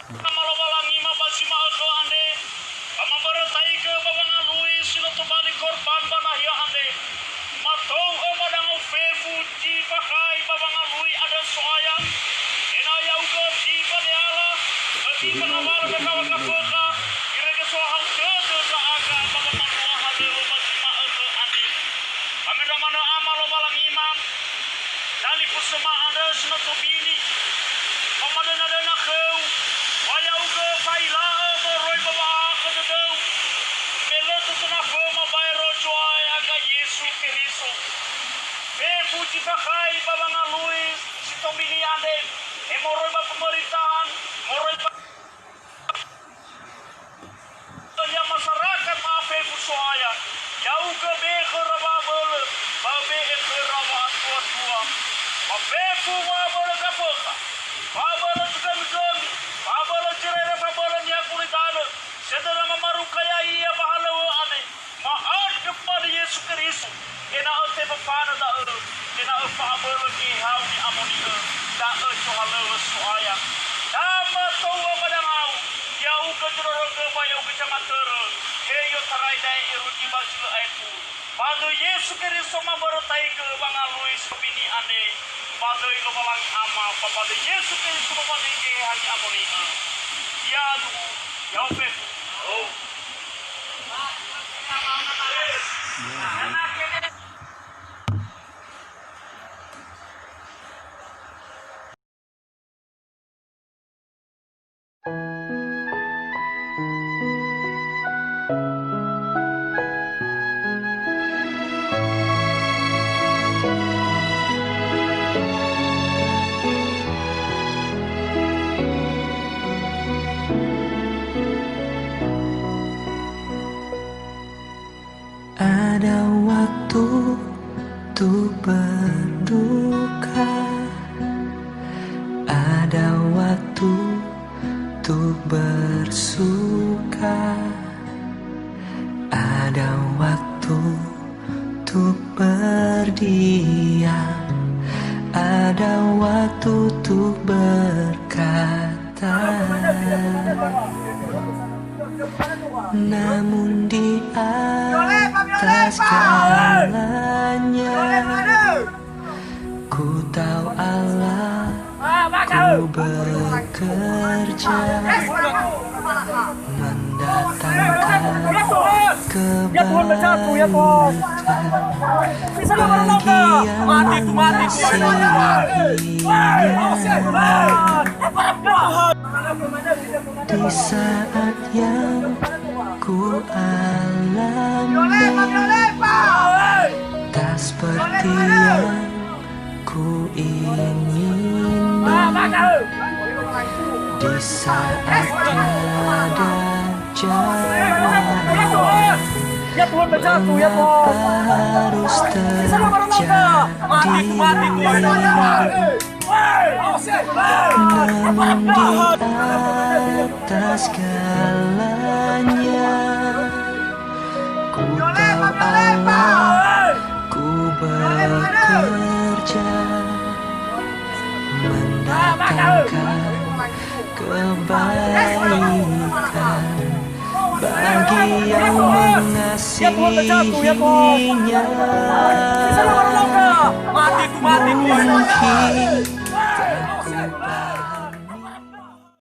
Malawalangi mabasi ke ande. Pamabaratay ke babangalui sila tubali korban banahya ande. Matong madang fefu di pakai babangalui ada soayang. Enayau ke di padeala. Di panawal ke kawan kapeka. Kira-kira sohang tede ke aga babangalua hade mabasi ke ande. Pamedamana amalawalangi imam. Dali pusema anda sila tubini. Pamadana kau. Wayau ke faila boroi bawa ke dedau. Bela tu tena fama bayro joy aga Yesu Kristo. Be puji pakai babangalui sitomini ande. Moroi ba pemerintahan, moroi ba ya masyarakat maaf soaya. Yau ke be ke raba bole, ba be ke raba tua. Ba be ku wa bole kapeka. Ba bole tukan ba bole cerere ba bole nya kulitane. Sedera mamaru kaya iya bahala ane. Maat kepada Yesus Kristus. Ena ate bapana da ena apa bole ki hauni amoni da johala soaya. Dama tawa madangau. Yau ke jero ke bayau ke camater. Heyo tarai dai iruti basil aitu. Pada Yesus Kristus mabaratai ke bangalui sepini ane. Pada ilo balang ama pada Yesus Kristus pada ke hanya amoni. Ya du ya pe. Oh. Ada waktu untuk berduka, ada waktu untuk bersuka, ada waktu untuk berdiam, ada waktu untuk berkata. Namun di atas segalanya, ku tahu Allah, ku bekerja mendatangkan kebaikan bagi yang mengasihinya. Di saat yang ku alami tak seperti yang ku ingini. Di saat tiada jawaban, mengapa harus terjadi? Namun di atas segalanya, ku tahu Allah, ku bekerja mendatangkan kebaikan bagi yang mengasihinya. Mungkin